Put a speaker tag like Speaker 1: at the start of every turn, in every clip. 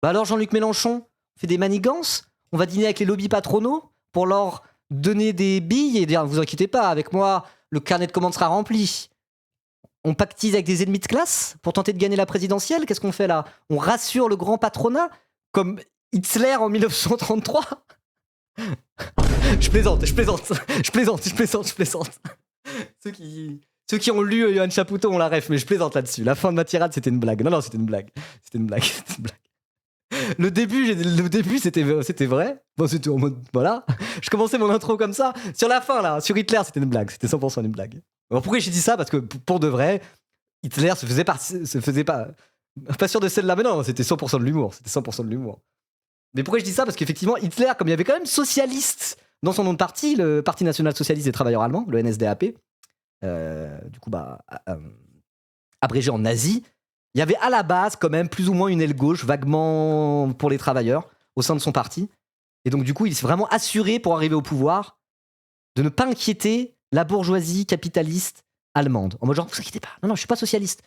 Speaker 1: Bah alors Jean-Luc Mélenchon, on fait des manigances, on va dîner avec les lobbies patronaux pour leur donner des billes et dire vous inquiétez pas, avec moi, le carnet de commandes sera rempli. On pactise avec des ennemis de classe pour tenter de gagner la présidentielle. Qu'est-ce qu'on fait là? On rassure le grand patronat comme Hitler en 1933. Je plaisante. Ceux qui, ceux qui ont lu Johan Chapoutot ont la ref, mais je plaisante là-dessus. La fin de ma tirade, c'était une blague. Non, c'était une blague. Le début, c'était vrai. Bon, c'était en mode, voilà. Je commençais mon intro comme ça. Sur la fin, là, sur Hitler, c'était une blague. C'était 100% une blague. Alors pourquoi j'ai dit ça? Parce que pour de vrai, Hitler se faisait pas sûr de celle-là, mais non, c'était 100% de l'humour. Mais pourquoi je dis ça? Parce qu'effectivement, Hitler, comme il y avait quand même socialiste dans son nom de parti, le Parti national socialiste des travailleurs allemands, le NSDAP, du coup, abrégé en nazi, il y avait à la base quand même plus ou moins une aile gauche, vaguement pour les travailleurs, au sein de son parti. Et donc, du coup, il s'est vraiment assuré, pour arriver au pouvoir, de ne pas inquiéter la bourgeoisie capitaliste allemande. En mode genre, vous inquiétez pas, non, je suis pas socialiste,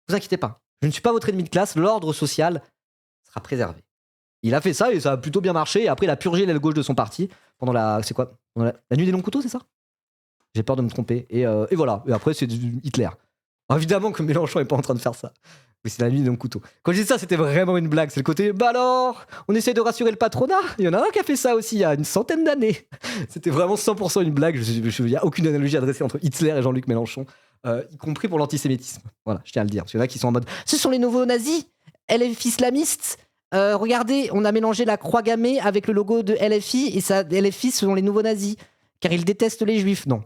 Speaker 1: vous inquiétez pas, je ne suis pas votre ennemi de classe, l'ordre social sera préservé. Il a fait ça et ça a plutôt bien marché. Et après, il a purgé l'aile gauche de son parti pendant la. C'est quoi? La nuit des longs couteaux, c'est ça? J'ai peur de me tromper. Et voilà. Et après, c'est Hitler. Alors, évidemment que Mélenchon n'est pas en train de faire ça. Mais c'est la nuit des longs couteaux. Quand je dis ça, c'était vraiment une blague. C'est le côté, bah alors, on essaie de rassurer le patronat. Il y en a un qui a fait ça aussi il y a une centaine d'années. C'était vraiment 100% une blague. Il n'y a aucune analogie adressée entre Hitler et Jean-Luc Mélenchon, y compris pour l'antisémitisme. Voilà, je tiens à le dire. Parce qu'il y en a qui sont en mode, ce sont les nouveaux nazis, LF islamistes. Regardez, on a mélangé la croix gammée avec le logo de LFI et ça, LFI sont les nouveaux nazis, car ils détestent les juifs. Non,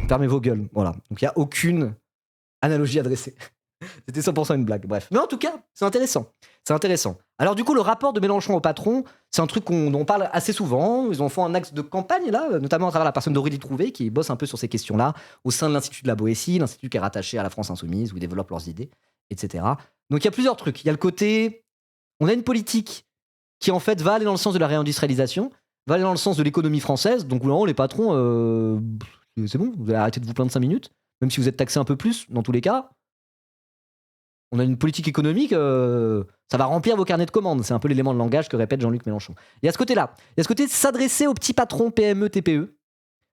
Speaker 1: fermez vos gueules. Voilà. Donc il n'y a aucune analogie adressée. C'était 100% une blague. Bref. Mais en tout cas, c'est intéressant. Alors du coup, le rapport de Mélenchon au patron, c'est un truc dont on parle assez souvent. Ils ont fait un axe de campagne, là, notamment à travers la personne d'Aurélie Trouvé, qui bosse un peu sur ces questions-là, au sein de l'Institut de la Boétie, l'institut qui est rattaché à la France Insoumise, où ils développent leurs idées, etc. Donc il y a plusieurs trucs. Il y a le côté... On a une politique qui, en fait, va aller dans le sens de la réindustrialisation, va aller dans le sens de l'économie française. Donc vraiment, les patrons, c'est bon, vous allez arrêter de vous plaindre 5 minutes, même si vous êtes taxé un peu plus, dans tous les cas. On a une politique économique, ça va remplir vos carnets de commandes. C'est un peu l'élément de langage que répète Jean-Luc Mélenchon. Il y a ce côté-là. Il y a ce côté de s'adresser aux petits patrons PME, TPE,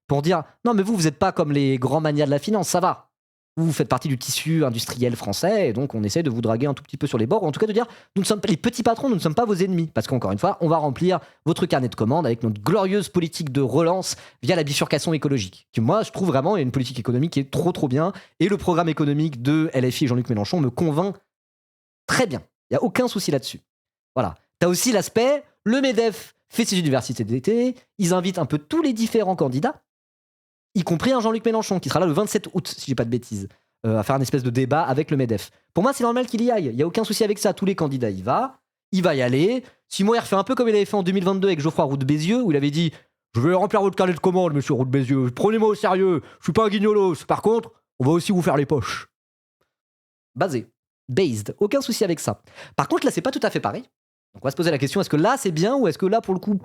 Speaker 1: pour dire non, mais vous n'êtes pas comme les grands manias de la finance, ça va. Vous faites partie du tissu industriel français, et donc on essaie de vous draguer un tout petit peu sur les bords, ou en tout cas de dire nous ne sommes pas les petits patrons, nous ne sommes pas vos ennemis, parce qu'encore une fois, on va remplir votre carnet de commandes avec notre glorieuse politique de relance via la bifurcation écologique. Que moi, je trouve vraiment une politique économique qui est trop bien, et le programme économique de LFI et Jean-Luc Mélenchon me convainc très bien. Il n'y a aucun souci là-dessus. Voilà. T'as aussi l'aspect, le MEDEF fait ses universités d'été, ils invitent un peu tous les différents candidats, y compris un Jean-Luc Mélenchon, qui sera là le 27 août, si je dis pas de bêtises, à faire un espèce de débat avec le MEDEF. Pour moi, c'est normal qu'il y aille. Il n'y a aucun souci avec ça. Tous les candidats il va y aller. Simon, il refait un peu comme il avait fait en 2022 avec Geoffroy Roux de Bézieux, où il avait dit je vais remplir votre carnet de commandes, monsieur Roux de Bézieux. Prenez-moi au sérieux. Je suis pas un guignolos. Par contre, on va aussi vous faire les poches. Based. Aucun souci avec ça. Par contre, là, c'est pas tout à fait pareil. Donc, on va se poser la question est-ce que là, c'est bien ou est-ce que là, pour le coup.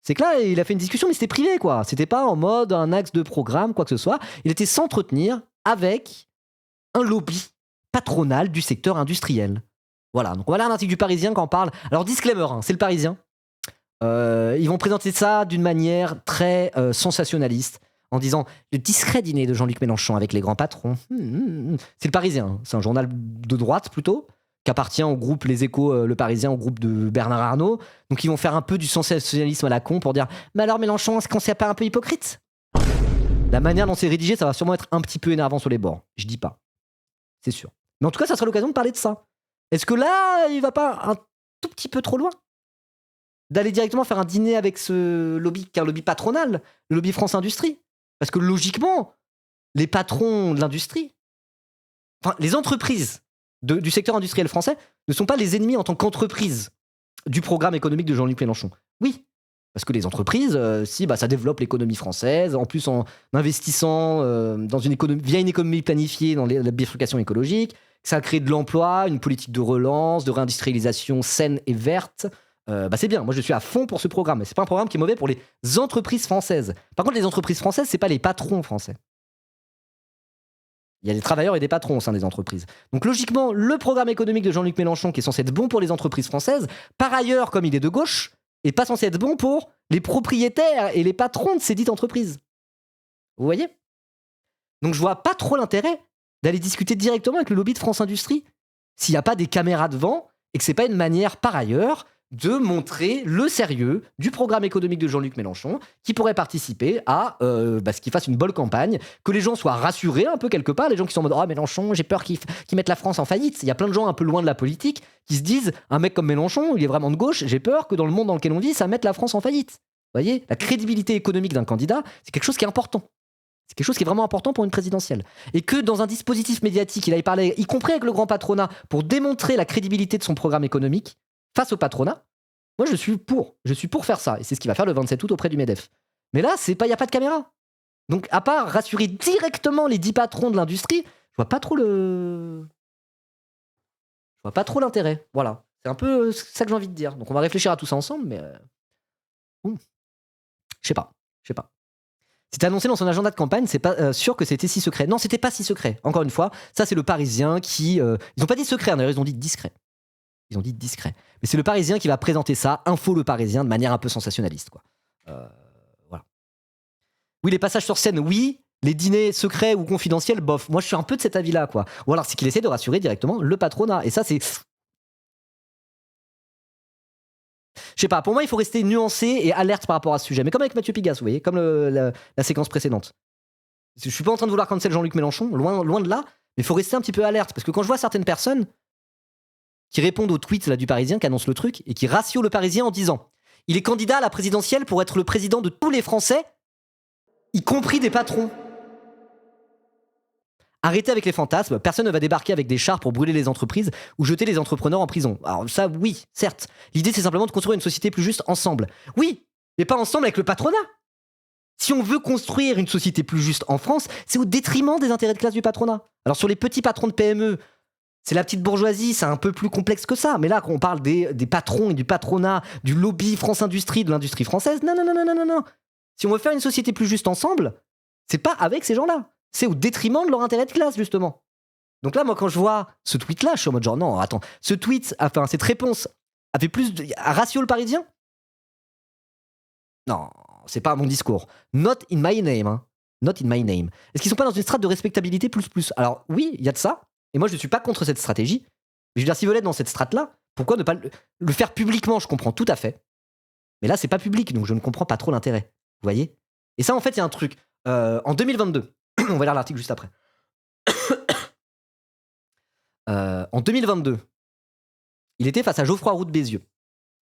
Speaker 1: C'est que là, il a fait une discussion, mais c'était privé, quoi. C'était pas en mode un axe de programme, quoi que ce soit. Il était s'entretenir avec un lobby patronal du secteur industriel. Voilà, donc on va lire un article du Parisien quand on parle. Alors, disclaimer, hein, c'est le Parisien. Ils vont présenter ça d'une manière très sensationnaliste, en disant le discret dîner de Jean-Luc Mélenchon avec les grands patrons. C'est le Parisien, hein. C'est un journal de droite plutôt, qui appartient au groupe Les Échos, le Parisien, au groupe de Bernard Arnault. Donc ils vont faire un peu du sensationnalisme à la con pour dire mais alors Mélenchon, est-ce qu'on s'est pas un peu hypocrite? La manière dont c'est rédigé, ça va sûrement être un petit peu énervant sur les bords. Je dis pas. C'est sûr. Mais en tout cas, ça sera l'occasion de parler de ça. Est-ce que là, il va pas un tout petit peu trop loin d'aller directement faire un dîner avec ce lobby, qui est un lobby patronal, le lobby France Industrie? Parce que logiquement, les patrons de l'industrie, enfin les entreprises du secteur industriel français ne sont pas les ennemis en tant qu'entreprise du programme économique de Jean-Luc Mélenchon. Oui, parce que les entreprises, ça développe l'économie française, en plus en investissant dans via une économie planifiée dans la bifurcation écologique, ça crée de l'emploi, une politique de relance, de réindustrialisation saine et verte. C'est bien, moi je suis à fond pour ce programme, mais c'est pas un programme qui est mauvais pour les entreprises françaises. Par contre, les entreprises françaises, c'est pas les patrons français. Il y a des travailleurs et des patrons au sein des entreprises. Donc logiquement, le programme économique de Jean-Luc Mélenchon, qui est censé être bon pour les entreprises françaises, par ailleurs, comme il est de gauche, est pas censé être bon pour les propriétaires et les patrons de ces dites entreprises. Vous voyez? Donc je vois pas trop l'intérêt d'aller discuter directement avec le lobby de France Industrie s'il n'y a pas des caméras devant et que c'est pas une manière, par ailleurs, de montrer le sérieux du programme économique de Jean-Luc Mélenchon qui pourrait participer à ce qu'il fasse une bonne campagne, que les gens soient rassurés un peu quelque part, les gens qui sont en mode « Oh Mélenchon, j'ai peur qu'il mette la France en faillite ». Il y a plein de gens un peu loin de la politique qui se disent « Un mec comme Mélenchon, il est vraiment de gauche, j'ai peur que dans le monde dans lequel on vit, ça mette la France en faillite ». Vous voyez, la crédibilité économique d'un candidat, c'est quelque chose qui est important. C'est quelque chose qui est vraiment important pour une présidentielle. Et que dans un dispositif médiatique, il aille parler, y compris avec le grand patronat, pour démontrer la crédibilité de son programme économique face au patronat, moi je suis pour faire ça. Et c'est ce qu'il va faire le 27 août auprès du MEDEF. Mais là, il n'y a pas de caméra. Donc à part rassurer directement les 10 patrons de l'industrie, je vois pas trop l'intérêt. Voilà. C'est un peu ça que j'ai envie de dire. Donc on va réfléchir à tout ça ensemble, mais... Je sais pas. C'était annoncé dans son agenda de campagne, c'est pas sûr que c'était si secret. Non, c'était pas si secret. Encore une fois, ça c'est le Parisien qui... ils ont pas dit secret, d'ailleurs ils ont dit discret. Mais c'est le Parisien qui va présenter ça, info le Parisien, de manière un peu sensationnaliste, quoi. Voilà. Oui, les passages sur scène, oui. Les dîners secrets ou confidentiels, bof. Moi, je suis un peu de cet avis-là, quoi. Ou alors, c'est qu'il essaie de rassurer directement le patronat. Et ça, c'est... Je sais pas, pour moi, il faut rester nuancé et alerte par rapport à ce sujet. Mais comme avec Mathieu Pigasse, vous voyez, comme la séquence précédente. Je suis pas en train de vouloir cancel Jean-Luc Mélenchon, loin de là, mais il faut rester un petit peu alerte. Parce que quand je vois certaines personnes qui répondent au tweet là, du Parisien, qui annonce le truc, et qui ratio le Parisien en disant « Il est candidat à la présidentielle pour être le président de tous les Français, y compris des patrons. » Arrêtez avec les fantasmes, personne ne va débarquer avec des chars pour brûler les entreprises ou jeter les entrepreneurs en prison. Alors ça, oui, certes. L'idée, c'est simplement de construire une société plus juste ensemble. Oui, mais pas ensemble avec le patronat. Si on veut construire une société plus juste en France, c'est au détriment des intérêts de classe du patronat. Alors sur les petits patrons de PME, c'est la petite bourgeoisie, c'est un peu plus complexe que ça. Mais là, quand on parle des patrons et du patronat, du lobby France Industrie, de l'industrie française, non. Si on veut faire une société plus juste ensemble, c'est pas avec ces gens-là. C'est au détriment de leur intérêt de classe, justement. Donc là, moi, quand je vois ce tweet-là, je suis en mode genre, non, attends, ce tweet, enfin, cette réponse a fait plus à ratio le Parisien? Non, c'est pas mon discours. Not in my name, hein. Not in my name. Est-ce qu'ils sont pas dans une strate de respectabilité plus? Alors oui, il y a de ça. Et moi, je ne suis pas contre cette stratégie. Mais je veux dire, si vous êtes dans cette strate-là, pourquoi ne pas le faire publiquement? Je comprends tout à fait. Mais là, c'est pas public, donc je ne comprends pas trop l'intérêt. Vous voyez? Et ça, en fait, il y a un truc. En 2022, on va lire l'article juste après. En 2022, il était face à Geoffroy Roux de Bézieux,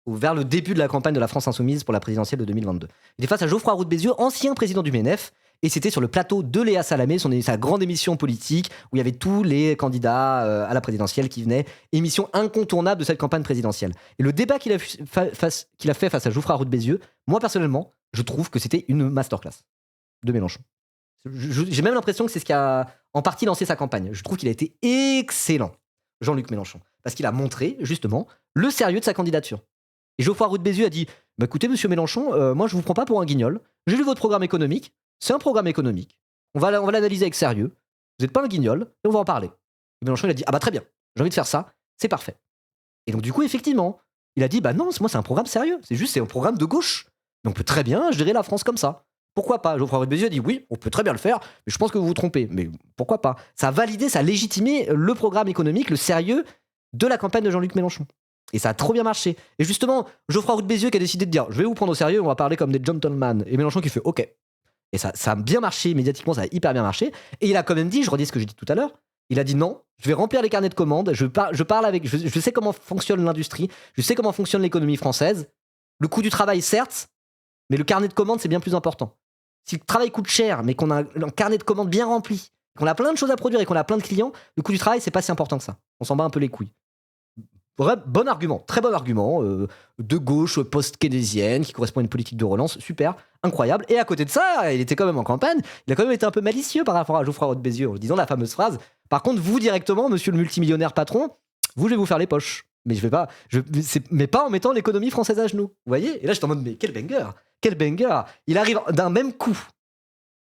Speaker 1: vers le début de la campagne de la France Insoumise pour la présidentielle de 2022. Il était face à Geoffroy Roux de Bézieux, ancien président du MENEF, et c'était sur le plateau de Léa Salamé, sa grande émission politique, où il y avait tous les candidats à la présidentielle qui venaient, émission incontournable de cette campagne présidentielle. Et le débat qu'il a fait face à Geoffroy Roux de Bézieux, moi personnellement, je trouve que c'était une masterclass de Mélenchon. J'ai même l'impression que c'est ce qui a en partie lancé sa campagne. Je trouve qu'il a été excellent, Jean-Luc Mélenchon, parce qu'il a montré justement le sérieux de sa candidature. Et Geoffroy Roux de Bézieux a dit bah, écoutez, monsieur Mélenchon, moi je vous prends pas pour un guignol. J'ai lu votre programme économique. C'est un programme économique. On va l'analyser avec sérieux. Vous n'êtes pas un guignol et on va en parler. Et Mélenchon il a dit ah bah très bien, j'ai envie de faire ça, c'est parfait. Et donc du coup effectivement, il a dit bah non, moi c'est un programme sérieux. C'est un programme de gauche. Donc on peut très bien gérer la France comme ça. Pourquoi pas? Geoffroy Roux de Bézieux a dit oui, on peut très bien le faire, mais je pense que vous vous trompez. Mais pourquoi pas? Ça a validé, ça a légitimé le programme économique, le sérieux de la campagne de Jean-Luc Mélenchon. Et ça a trop bien marché. Et justement, Geoffroy Roux de Bézieux qui a décidé de dire je vais vous prendre au sérieux, on va parler comme des gentlemen. Et Mélenchon qui fait ok. Et ça a bien marché, médiatiquement, ça a hyper bien marché. Et il a quand même dit, je redis ce que j'ai dit tout à l'heure, il a dit non, je vais remplir les carnets de commandes, je parle avec, je sais comment fonctionne l'industrie, je sais comment fonctionne l'économie française. Le coût du travail, certes, mais le carnet de commandes, c'est bien plus important. Si le travail coûte cher, mais qu'on a un carnet de commandes bien rempli, qu'on a plein de choses à produire et qu'on a plein de clients, le coût du travail, c'est pas si important que ça. On s'en bat un peu les couilles. Vrai, bon argument, très bon argument, de gauche post-keynésienne, qui correspond à une politique de relance, super, incroyable. Et à côté de ça, il était quand même en campagne, il a quand même été un peu malicieux par rapport à Geoffroy Roux de Bézieux, en disant la fameuse phrase « Par contre, vous directement, monsieur le multimillionnaire patron, vous, je vais vous faire les poches. » Mais mais pas en mettant l'économie française à genoux. Vous voyez? Et là, j'étais en mode, mais quel banger! Il arrive d'un même coup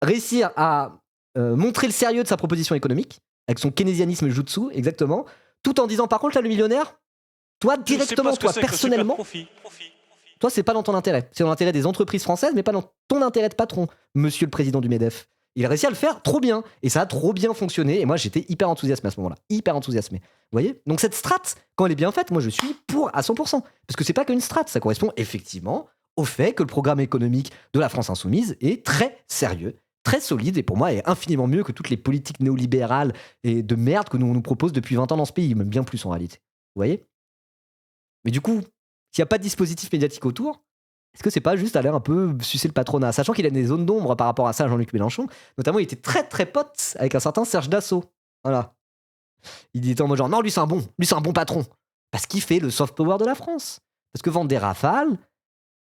Speaker 1: réussir à montrer le sérieux de sa proposition économique, avec son keynésianisme jutsu, exactement, tout en disant par contre, là, le millionnaire, toi, directement, toi, personnellement, toi, c'est pas dans ton intérêt. C'est dans l'intérêt des entreprises françaises, mais pas dans ton intérêt de patron, monsieur le président du MEDEF. Il a réussi à le faire trop bien. Et ça a trop bien fonctionné. Et moi, j'étais hyper enthousiasmé à ce moment-là. Hyper enthousiasmé. Vous voyez? Donc, cette strat, quand elle est bien faite, moi, je suis pour à 100%. Parce que c'est pas qu'une strat. Ça correspond effectivement au fait que le programme économique de la France Insoumise est très sérieux, très solide. Et pour moi, est infiniment mieux que toutes les politiques néolibérales et de merde que on nous propose depuis 20 ans dans ce pays. Même bien plus en réalité. Vous voyez? Mais du coup, s'il n'y a pas de dispositif médiatique autour, est-ce que c'est pas juste aller un peu sucer le patronat? Sachant qu'il a des zones d'ombre par rapport à ça, Jean-Luc Mélenchon. Notamment, il était très très pote avec un certain Serge Dassault. Voilà. Il était en mode genre, non, lui c'est un bon patron. Parce qu'il fait le soft power de la France. Parce que vendre des rafales,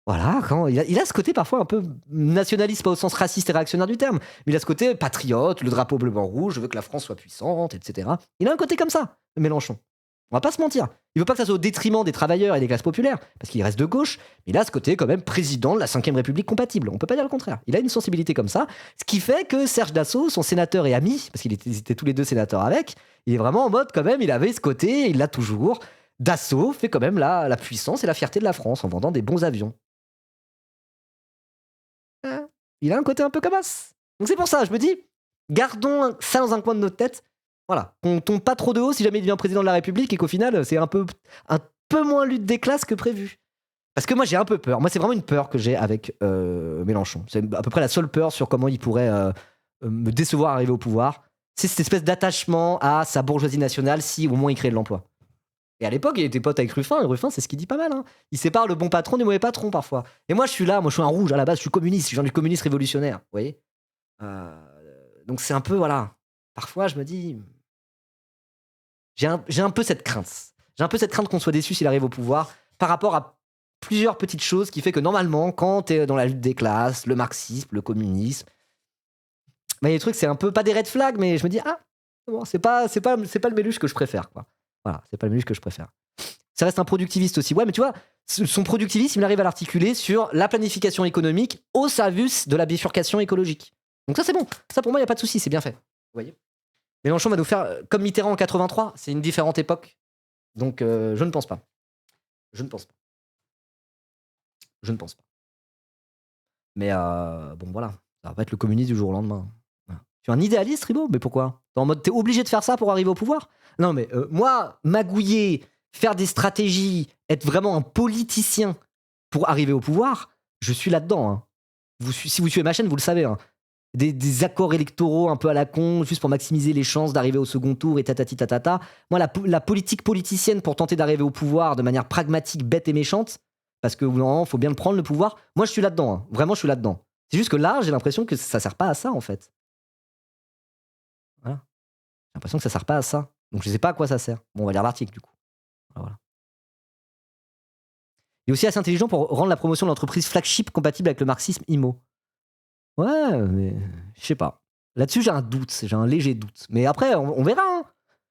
Speaker 1: voilà, il a ce côté parfois un peu nationaliste, pas au sens raciste et réactionnaire du terme, mais il a ce côté patriote, le drapeau bleu, blanc, rouge, je veux que la France soit puissante, etc. Il a un côté comme ça, Mélenchon. On va pas se mentir. Il veut pas que ça soit au détriment des travailleurs et des classes populaires, parce qu'il reste de gauche, mais il a ce côté quand même président de la 5ème République compatible. On peut pas dire le contraire. Il a une sensibilité comme ça, ce qui fait que Serge Dassault, son sénateur et ami, parce qu'ils étaient tous les deux sénateurs avec, il est vraiment en mode quand même, il avait ce côté, il l'a toujours. Dassault fait quand même la puissance et la fierté de la France en vendant des bons avions. Il a un côté un peu comme as. Donc c'est pour ça, je me dis, gardons ça dans un coin de notre tête. Voilà, qu'on tombe pas trop de haut si jamais il devient président de la République et qu'au final, c'est un peu moins lutte des classes que prévu. Parce que moi, j'ai un peu peur. Moi, c'est vraiment une peur que j'ai avec Mélenchon. C'est à peu près la seule peur sur comment il pourrait me décevoir arriver au pouvoir. C'est cette espèce d'attachement à sa bourgeoisie nationale si au moins il crée de l'emploi. Et à l'époque, il était pote avec Ruffin, et Ruffin, c'est ce qu'il dit pas mal. Hein. Il sépare le bon patron du mauvais patron parfois. Et moi, je suis là, moi, je suis un rouge à la base, je suis communiste, je suis genre du communiste révolutionnaire. Vous voyez donc, c'est un peu, voilà. Parfois, je me dis. J'ai un peu cette crainte. J'ai un peu cette crainte qu'on soit déçu s'il arrive au pouvoir par rapport à plusieurs petites choses qui fait que normalement, quand t'es dans la lutte des classes, le marxisme, le communisme, bah, il y a des trucs, c'est un peu pas des red flags, mais je me dis, bon, c'est pas le Méluche que je préfère, quoi. Voilà, c'est pas le Méluche que je préfère. Ça reste un productiviste aussi. Ouais, mais tu vois, son productivisme, il arrive à l'articuler sur la planification économique au service de la bifurcation écologique. Donc ça, c'est bon. Ça, pour moi, il n'y a pas de souci, c'est bien fait. Vous voyez ? Mélenchon va nous faire comme Mitterrand en 83, c'est une différente époque. Donc je ne pense pas. Je ne pense pas. Je ne pense pas. Mais bon, voilà. Ça va pas être le communiste du jour au lendemain. Voilà. Tu es un idéaliste, Ribaud? Mais pourquoi? T'es en mode, t'es obligé de faire ça pour arriver au pouvoir? Non, mais moi, magouiller, faire des stratégies, être vraiment un politicien pour arriver au pouvoir, je suis là-dedans. Hein. Si vous suivez ma chaîne, vous le savez. Hein. Des accords électoraux un peu à la con, juste pour maximiser les chances d'arriver au second tour et tatati tatata. Moi, la politique politicienne pour tenter d'arriver au pouvoir de manière pragmatique, bête et méchante, parce que non, faut bien le prendre, le pouvoir, moi, je suis là-dedans. Hein. Vraiment, je suis là-dedans. C'est juste que là, j'ai l'impression que ça sert pas à ça, en fait. Voilà. J'ai l'impression que ça sert pas à ça. Donc, je sais pas à quoi ça sert. Bon, on va lire l'article, du coup. Voilà. Il est aussi assez intelligent pour rendre la promotion de l'entreprise flagship compatible avec le marxisme IMO. Ouais, mais je sais pas. Là-dessus, j'ai un doute, j'ai un léger doute. Mais après, on verra. Hein.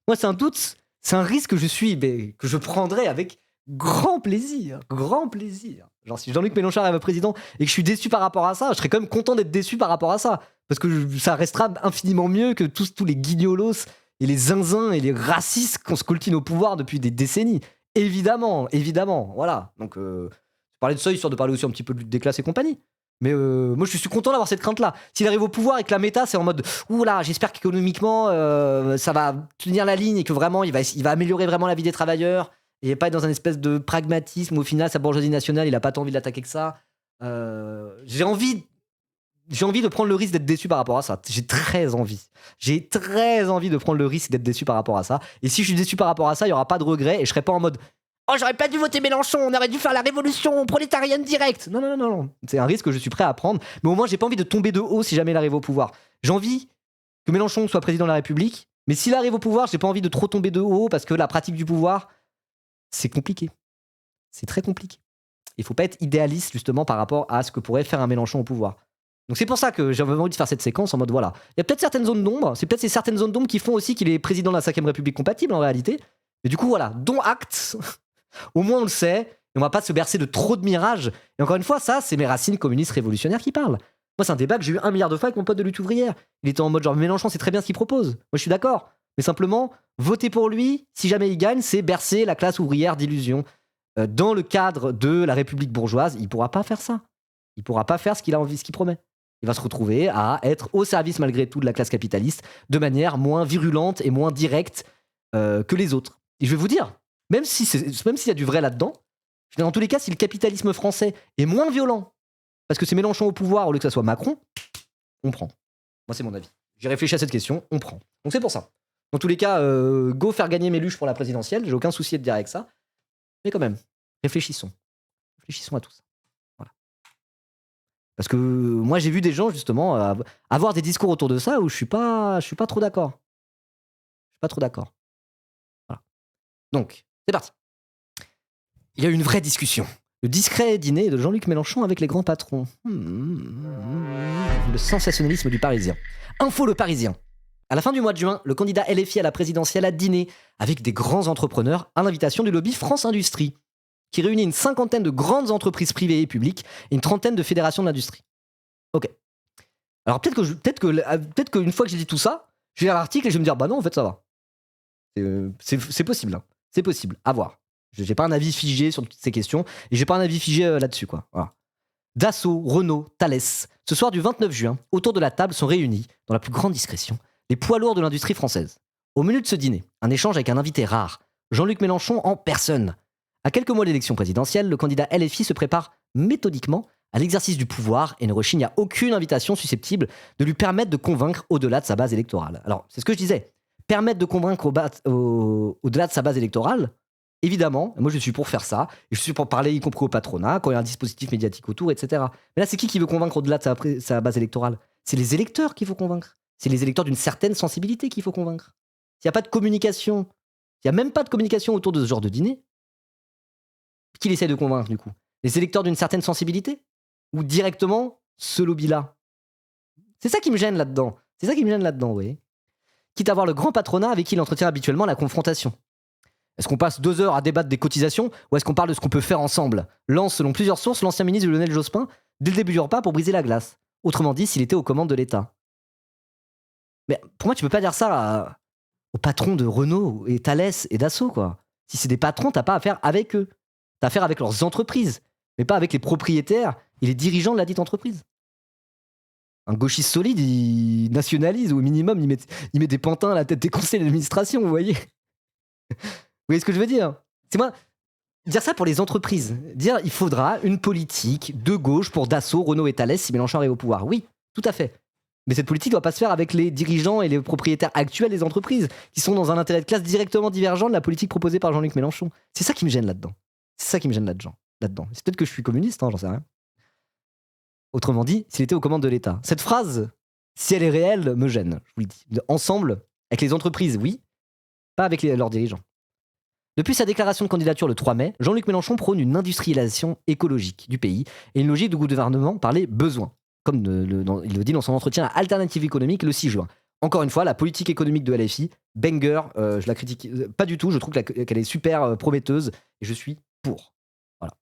Speaker 1: Moi, c'est un doute, c'est un risque que je prendrai avec grand plaisir. Grand plaisir. Genre, si Jean-Luc Mélenchon arrive président et que je suis déçu par rapport à ça, je serais quand même content d'être déçu par rapport à ça. Parce que ça restera infiniment mieux que tous les guignolos et les zinzins et les racistes qu'on scoltine au pouvoir depuis des décennies. Évidemment, évidemment. Voilà. Donc, je parlais de ça histoire de parler aussi un petit peu de lutte des classes et compagnie. Mais moi, je suis content d'avoir cette crainte-là. S'il arrive au pouvoir et que la méta, c'est en mode oula, j'espère qu'économiquement, ça va tenir la ligne et que vraiment, il va améliorer vraiment la vie des travailleurs et pas être dans un espèce de pragmatisme où au final, sa bourgeoisie nationale, il a pas tant envie de l'attaquer que ça. J'ai envie de prendre le risque d'être déçu par rapport à ça. J'ai très envie de prendre le risque d'être déçu par rapport à ça. Et si je suis déçu par rapport à ça, il y aura pas de regret et je serai pas en mode oh, j'aurais pas dû voter Mélenchon, on aurait dû faire la révolution prolétarienne directe. Non. C'est un risque que je suis prêt à prendre. Mais au moins, j'ai pas envie de tomber de haut si jamais il arrive au pouvoir. J'ai envie que Mélenchon soit président de la République. Mais s'il arrive au pouvoir, j'ai pas envie de trop tomber de haut parce que la pratique du pouvoir, c'est compliqué. C'est très compliqué. Il faut pas être idéaliste justement par rapport à ce que pourrait faire un Mélenchon au pouvoir. Donc c'est pour ça que j'avais envie de faire cette séquence en mode voilà. Il y a peut-être certaines zones d'ombre. C'est peut-être ces certaines zones d'ombre qui font aussi qu'il est président de la 5ème République compatible en réalité. Mais du coup, voilà. Dont acte. Au moins on le sait, et on va pas se bercer de trop de mirages. Et encore une fois, ça, c'est mes racines communistes révolutionnaires qui parlent. Moi, c'est un débat que j'ai eu 1 milliard de fois avec mon pote de lutte ouvrière. Il était en mode genre Mélenchon, c'est très bien ce qu'il propose. Moi, je suis d'accord. Mais simplement, voter pour lui, si jamais il gagne, c'est bercer la classe ouvrière d'illusions. Dans le cadre de la République bourgeoise, il pourra pas faire ça. Il pourra pas faire ce qu'il a envie, ce qu'il promet. Il va se retrouver à être au service malgré tout de la classe capitaliste de manière moins virulente et moins directe que les autres. Et je vais vous dire, même s'il y a du vrai là-dedans, dans tous les cas, si le capitalisme français est moins violent, parce que c'est Mélenchon au pouvoir au lieu que ça soit Macron, on prend. Moi, c'est mon avis. J'ai réfléchi à cette question, on prend. Donc c'est pour ça. Dans tous les cas, go faire gagner Méluche pour la présidentielle, j'ai aucun souci de dire avec ça. Mais quand même, réfléchissons. Réfléchissons à tout ça. Voilà. Parce que moi, j'ai vu des gens, justement, avoir des discours autour de ça où je suis pas trop d'accord. Je suis pas trop d'accord. Voilà. Donc, c'est parti. Il y a eu une vraie discussion. Le discret dîner de Jean-Luc Mélenchon avec les grands patrons. Le sensationnalisme du Parisien. Info Le Parisien. À la fin du mois de juin, le candidat LFI à la présidentielle a dîné avec des grands entrepreneurs à l'invitation du lobby France Industrie, qui réunit une 50aine de grandes entreprises privées et publiques et une 30aine de fédérations de l'industrie. Ok. Alors peut-être qu'une fois que j'ai dit tout ça, je vais lire l'article et je vais me dire, bah non, en fait, ça va. C'est possible. Hein. C'est possible. À voir. J'ai pas un avis figé sur toutes ces questions et j'ai pas un avis figé là-dessus, quoi. Voilà. Dassault, Renault, Thales. Ce soir du 29 juin, autour de la table sont réunis, dans la plus grande discrétion, les poids lourds de l'industrie française. Au menu de ce dîner, un échange avec un invité rare, Jean-Luc Mélenchon en personne. À quelques mois de l'élection présidentielle, le candidat LFI se prépare méthodiquement à l'exercice du pouvoir et ne rechigne à aucune invitation susceptible de lui permettre de convaincre au-delà de sa base électorale. Alors, c'est ce que je disais. Permettre de convaincre au-delà de sa base électorale, évidemment, moi je suis pour faire ça, et je suis pour parler y compris au patronat, quand il y a un dispositif médiatique autour, etc. Mais là, c'est qui veut convaincre au-delà de sa base électorale? C'est les électeurs qu'il faut convaincre. C'est les électeurs d'une certaine sensibilité qu'il faut convaincre. S'il n'y a pas de communication, s'il n'y a même pas de communication autour de ce genre de dîner, qui essaie de convaincre du coup? Les électeurs d'une certaine sensibilité? Ou directement ce lobby-là? C'est ça qui me gêne là-dedans. C'est ça qui me gêne là-dedans, vous voyez. Quitte à voir le grand patronat avec qui il entretient habituellement la confrontation. Est-ce qu'on passe 2 heures à débattre des cotisations ou est-ce qu'on parle de ce qu'on peut faire ensemble? Lance, selon plusieurs sources, l'ancien ministre Lionel Jospin dès le début du repas pour briser la glace. Autrement dit, s'il était aux commandes de l'État. Mais pour moi, tu peux pas dire ça aux patrons de Renault et Thales et Dassault, quoi. Si c'est des patrons, t'as pas affaire avec eux. T'as affaire avec leurs entreprises, mais pas avec les propriétaires et les dirigeants de la dite entreprise. Un gauchiste solide, il nationalise ou au minimum, il met des pantins à la tête des conseils d'administration, vous voyez? Vous voyez ce que je veux dire? C'est moi, dire ça pour les entreprises. Dire il faudra une politique de gauche pour Dassault, Renault et Thales si Mélenchon arrive au pouvoir. Oui, tout à fait. Mais cette politique ne doit pas se faire avec les dirigeants et les propriétaires actuels des entreprises qui sont dans un intérêt de classe directement divergent de la politique proposée par Jean-Luc Mélenchon. C'est ça qui me gêne là-dedans. C'est ça qui me gêne là-dedans. C'est peut-être que je suis communiste, hein, j'en sais rien. Autrement dit, s'il était aux commandes de l'État. Cette phrase, si elle est réelle, me gêne. Je vous le dis. Ensemble, avec les entreprises, oui, pas avec leurs dirigeants. Depuis sa déclaration de candidature le 3 mai, Jean-Luc Mélenchon prône une industrialisation écologique du pays et une logique de gouvernement par les besoins, comme il le dit dans son entretien à Alternative économique le 6 juin. Encore une fois, la politique économique de LFI, banger, je la critique pas du tout, je trouve qu'elle est super prometteuse et je suis pour. Voilà.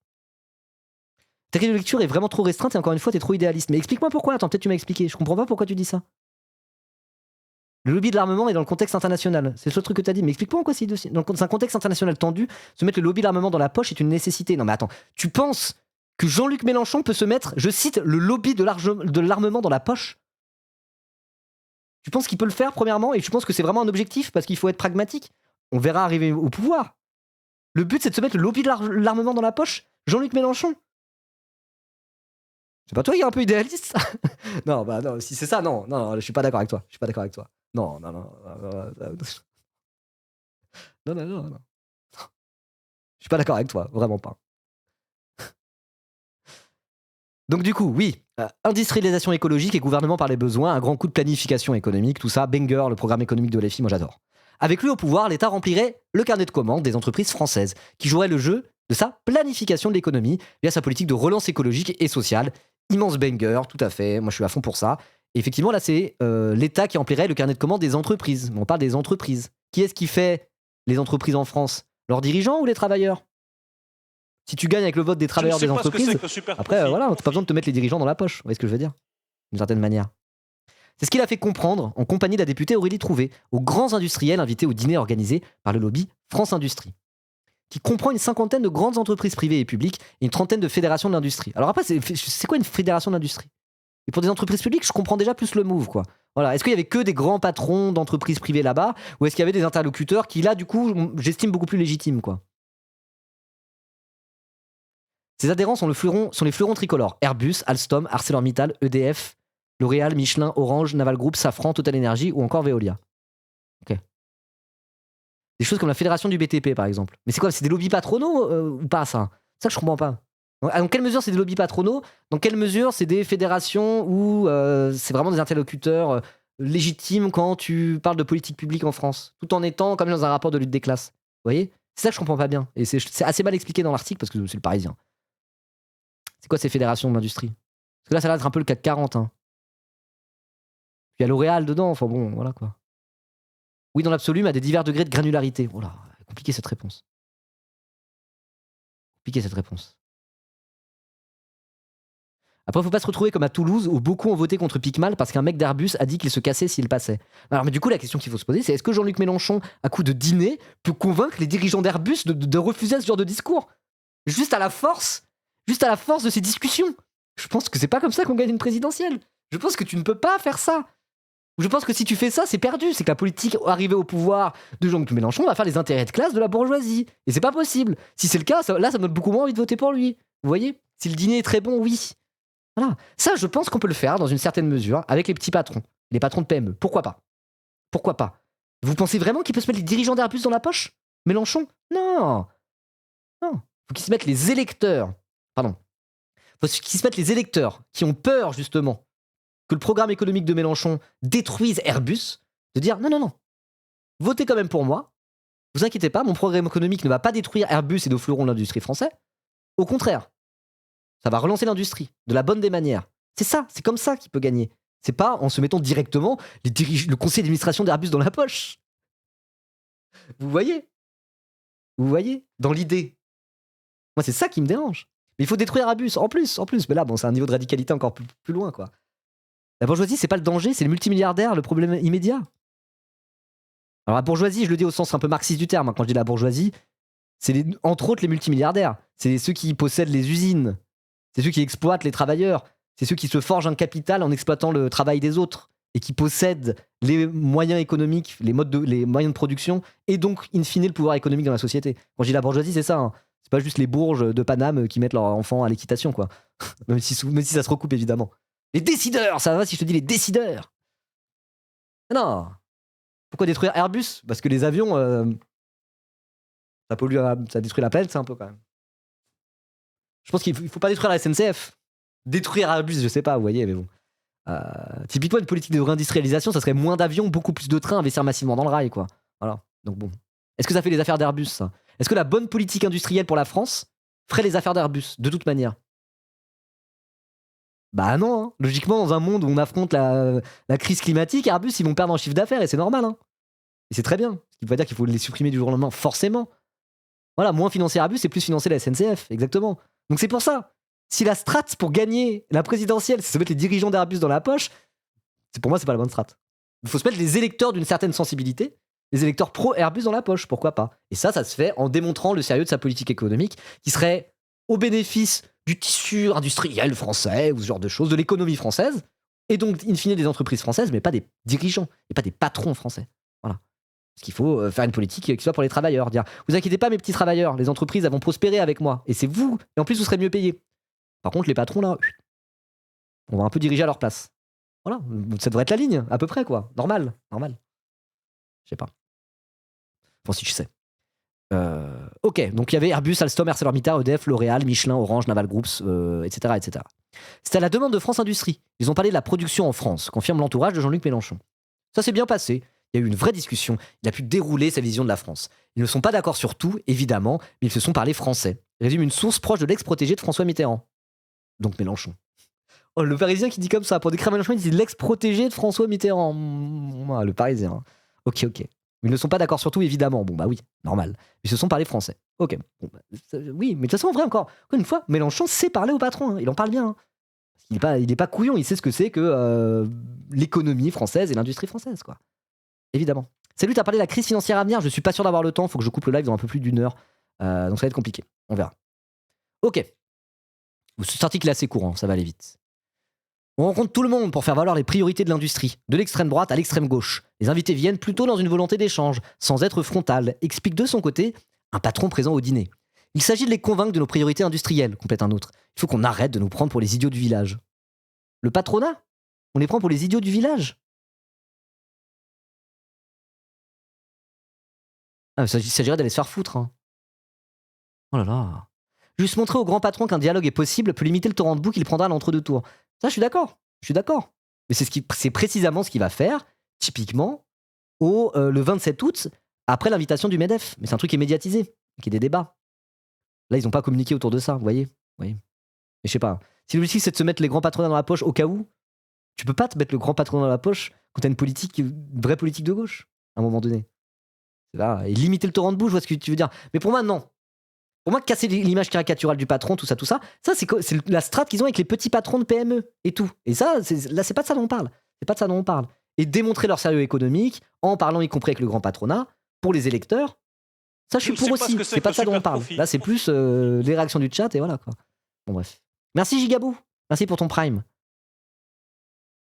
Speaker 1: Ta grille de lecture est vraiment trop restreinte et encore une fois, t'es trop idéaliste. Mais explique-moi pourquoi, attends, peut-être tu m'as expliqué, je comprends pas pourquoi tu dis ça. Le lobby de l'armement est dans le contexte international. C'est le seul truc que tu as dit. Mais explique-moi en quoi c'est dans un contexte international tendu, se mettre le lobby de l'armement dans la poche est une nécessité. Non mais attends, tu penses que Jean-Luc Mélenchon peut se mettre, je cite, le lobby de l'armement dans la poche? Tu penses qu'il peut le faire premièrement et tu penses que c'est vraiment un objectif parce qu'il faut être pragmatique? On verra arriver au pouvoir. Le but c'est de se mettre le lobby de l'armement dans la poche? Jean-Luc Mélenchon? C'est pas toi qui es un peu idéaliste? Non, bah non, si c'est ça, non, je suis pas d'accord avec toi. Je suis pas d'accord avec toi. Non. Non. Je suis pas d'accord avec toi, vraiment pas. Donc du coup, oui, industrialisation écologique et gouvernement par les besoins, un grand coup de planification économique, tout ça, banger, le programme économique de LFI, moi j'adore. Avec lui au pouvoir, l'État remplirait le carnet de commandes des entreprises françaises, qui joueraient le jeu de sa planification de l'économie via sa politique de relance écologique et sociale. Immense banger, tout à fait, moi je suis à fond pour ça. Et effectivement, là, c'est l'État qui remplirait le carnet de commandes des entreprises. On parle des entreprises. Qui est-ce qui fait les entreprises en France? Leurs dirigeants ou les travailleurs? Si tu gagnes avec le vote des travailleurs des entreprises, après, voilà, t'as pas besoin de te mettre les dirigeants dans la poche. Vous voyez ce que je veux dire? d'une certaine manière. C'est ce qu'il a fait comprendre en compagnie de la députée Aurélie Trouvé aux grands industriels invités au dîner organisé par le lobby France Industrie, qui comprend une cinquantaine de grandes entreprises privées et publiques et une trentaine de fédérations de l'industrie. Alors après, c'est quoi une fédération d'industrie? Et pour des entreprises publiques, je comprends déjà plus le move, quoi. Voilà. Est-ce qu'il y avait que des grands patrons d'entreprises privées là-bas, ou est-ce qu'il y avait des interlocuteurs qui, là, du coup, j'estime beaucoup plus légitimes, quoi. Ces adhérents sont les fleurons tricolores. Airbus, Alstom, ArcelorMittal, EDF, L'Oréal, Michelin, Orange, Naval Group, Safran, Total Energy ou encore Veolia. Ok. Des choses comme la fédération du BTP, par exemple. Mais c'est quoi? C'est des lobbies patronaux ou pas, ça? C'est ça que je comprends pas. Dans quelle mesure c'est des lobbies patronaux? Dans quelle mesure c'est des fédérations où c'est vraiment des interlocuteurs légitimes quand tu parles de politique publique en France, tout en étant comme dans un rapport de lutte des classes? Vous voyez? C'est ça que je comprends pas bien. Et c'est assez mal expliqué dans l'article parce que c'est le Parisien. C'est quoi ces fédérations d'industrie? Parce que là, ça a l'air d'être un peu le CAC 40. Hein. Puis il y a L'Oréal dedans, enfin bon, voilà quoi. Oui, dans l'absolu, mais à des divers degrés de granularité. Oh là, compliqué cette réponse. Compliqué cette réponse. Après, faut pas se retrouver comme à Toulouse où beaucoup ont voté contre Picmal parce qu'un mec d'Airbus a dit qu'il se cassait s'il passait. Alors, mais du coup, la question qu'il faut se poser, c'est est-ce que Jean-Luc Mélenchon, à coup de dîner, peut convaincre les dirigeants d'Airbus de refuser ce genre de discours? Juste à la force de ces discussions. Je pense que c'est pas comme ça qu'on gagne une présidentielle. Je pense que tu ne peux pas faire ça. Je pense que si tu fais ça, c'est perdu. C'est que la politique arrivée au pouvoir de Jean-Luc Mélenchon va faire les intérêts de classe de la bourgeoisie. Et c'est pas possible. Si c'est le cas, là, ça me donne beaucoup moins envie de voter pour lui. Vous voyez? Si le dîner est très bon, oui. Voilà. Ça, je pense qu'on peut le faire dans une certaine mesure avec les petits patrons, les patrons de PME. Pourquoi pas? Pourquoi pas? Vous pensez vraiment qu'il peut se mettre les dirigeants d'Airbus dans la poche? Mélenchon? Non. Non. Faut qu'ils se mettent les électeurs. Pardon. Faut qu'ils se mettent les électeurs qui ont peur, justement, que le programme économique de Mélenchon détruise Airbus, de dire non, non, non. Votez quand même pour moi. Vous inquiétez pas, mon programme économique ne va pas détruire Airbus et nos fleurons de l'industrie française. Au contraire. Ça va relancer l'industrie, de la bonne des manières. C'est ça, c'est comme ça qu'il peut gagner. C'est pas en se mettant directement le conseil d'administration d'Airbus dans la poche. Vous voyez? Vous voyez? Dans l'idée. Moi, c'est ça qui me dérange. Mais il faut détruire Airbus, en plus. Mais là, bon, c'est un niveau de radicalité encore plus loin, quoi. La bourgeoisie, c'est pas le danger, c'est les multimilliardaires, le problème immédiat. Alors la bourgeoisie, je le dis au sens un peu marxiste du terme, hein, quand je dis la bourgeoisie, c'est entre autres les multimilliardaires. C'est ceux qui possèdent les usines. C'est ceux qui exploitent les travailleurs. C'est ceux qui se forgent un capital en exploitant le travail des autres et qui possèdent les moyens économiques, les moyens de production et donc, in fine, le pouvoir économique dans la société. Quand je dis la bourgeoisie, c'est ça. Hein. C'est pas juste les bourges de Paname qui mettent leurs enfants à l'équitation, quoi. même si ça se recoupe, évidemment. Les décideurs, ça va si je te dis les décideurs? Non. Pourquoi détruire Airbus? Parce que les avions, ça pollue, ça détruit la planète, c'est un peu quand même. Je pense qu'il faut pas détruire la SNCF. Détruire Airbus, je sais pas, vous voyez, mais bon. Typiquement, une politique de réindustrialisation, ça serait moins d'avions, beaucoup plus de trains, investir massivement dans le rail, quoi. Voilà. Donc bon. Est-ce que ça fait les affaires d'Airbus, ça? Est-ce que la bonne politique industrielle pour la France ferait les affaires d'Airbus, de toute manière? Bah non, hein. Logiquement, dans un monde où on affronte la crise climatique, Airbus, ils vont perdre en chiffre d'affaires et c'est normal. Hein. Et c'est très bien. Ce qui veut pas dire qu'il faut les supprimer du jour au lendemain, forcément. Voilà, moins financer Airbus et plus financer la SNCF, exactement. Donc c'est pour ça. Si la strat pour gagner la présidentielle, c'est se mettre les dirigeants d'Airbus dans la poche, pour moi, c'est pas la bonne strat. Il faut se mettre les électeurs d'une certaine sensibilité, les électeurs pro-Airbus dans la poche, pourquoi pas. Et ça se fait en démontrant le sérieux de sa politique économique qui serait au bénéfice du tissu industriel français ou ce genre de choses, de l'économie française, et donc, in fine, des entreprises françaises, mais pas des dirigeants, et pas des patrons français. Voilà. Parce qu'il faut faire une politique qui soit pour les travailleurs. Dire, vous inquiétez pas, mes petits travailleurs, les entreprises, elles vont prospérer avec moi, et c'est vous, et en plus, vous serez mieux payés. Par contre, les patrons, là, on va un peu diriger à leur place. Voilà, ça devrait être la ligne, à peu près, quoi. Normal. Je sais pas. Bon, si tu sais. Ok, donc il y avait Airbus, Alstom, ArcelorMittal, EDF, L'Oréal, Michelin, Orange, Naval Groups, etc., etc. C'était à la demande de France Industrie. Ils ont parlé de la production en France, confirme l'entourage de Jean-Luc Mélenchon. Ça s'est bien passé. Il y a eu une vraie discussion. Il a pu dérouler sa vision de la France. Ils ne sont pas d'accord sur tout, évidemment, mais ils se sont parlé français. Résume une source proche de l'ex-protégé de François Mitterrand. Donc Mélenchon. Oh, le Parisien qui dit comme ça. Pour décrire Mélenchon, il dit l'ex-protégé de François Mitterrand. Le Parisien. Hein. Ok. Ils ne sont pas d'accord sur tout, évidemment. Bon, bah oui, normal. Ils se sont parlé français. Ok. Bon, bah, oui, mais de toute façon, en vrai, encore une fois, Mélenchon sait parler au patron. Hein. Il en parle bien. Hein. Il est pas couillon, il sait ce que c'est que l'économie française et l'industrie française, quoi. Évidemment. Salut, t'as parlé de la crise financière à venir. Je suis pas sûr d'avoir le temps. Faut que je coupe le live dans un peu plus d'1 heure. Donc ça va être compliqué. On verra. Ok. Cet article est assez courant, ça va aller vite. On rencontre tout le monde pour faire valoir les priorités de l'industrie, de l'extrême droite à l'extrême gauche. Les invités viennent plutôt dans une volonté d'échange, sans être frontal, explique de son côté un patron présent au dîner. Il s'agit de les convaincre de nos priorités industrielles, complète un autre. Il faut qu'on arrête de nous prendre pour les idiots du village. Le patronat? On les prend pour les idiots du village? Ah, il s'agirait d'aller se faire foutre. Hein. Oh là là. Juste montrer au grand patron qu'un dialogue est possible peut limiter le torrent de boue qu'il prendra à l'entre-deux tours. Ça, je suis d'accord. Je suis d'accord. Mais c'est précisément ce qu'il va faire, typiquement, le 27 août, après l'invitation du MEDEF. Mais c'est un truc qui est médiatisé, qui est des débats. Là, ils n'ont pas communiqué autour de ça, vous voyez. Mais je sais pas. Si l'objectif, c'est de se mettre les grands patrons dans la poche au cas où, tu peux pas te mettre le grand patron dans la poche quand t'as une vraie politique de gauche, à un moment donné. C'est là, et limiter le torrent de boue, je vois ce que tu veux dire. Mais pour moi, non. Pour moi, casser l'image caricaturale du patron, tout ça, c'est la strate qu'ils ont avec les petits patrons de PME et tout. Et ça, là, c'est pas de ça dont on parle. C'est pas de ça dont on parle. Et démontrer leur sérieux économique en parlant y compris avec le grand patronat pour les électeurs. Ça, je suis pour aussi. C'est pas de ça dont on parle. Là, c'est plus les réactions du chat et voilà quoi. Bon, bref. Merci Gigabou. Merci pour ton prime.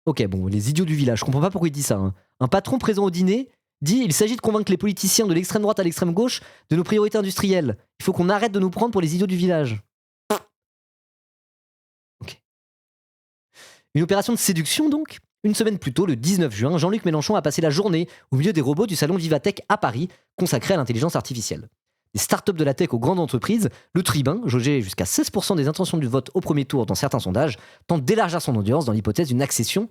Speaker 1: Ok, bon, les idiots du village. Je comprends pas pourquoi il dit ça. Hein. Un patron présent au dîner dit il s'agit de convaincre les politiciens de l'extrême droite à l'extrême gauche de nos priorités industrielles. Il faut qu'on arrête de nous prendre pour les idiots du village. Ok. Une opération de séduction donc. Une semaine plus tôt, le 19 juin, Jean-Luc Mélenchon a passé la journée au milieu des robots du salon Vivatech à Paris, consacré à l'intelligence artificielle. Des startups de la tech aux grandes entreprises, le tribun, jaugé jusqu'à 16% des intentions du vote au premier tour dans certains sondages, tente d'élargir son audience dans l'hypothèse d'une accession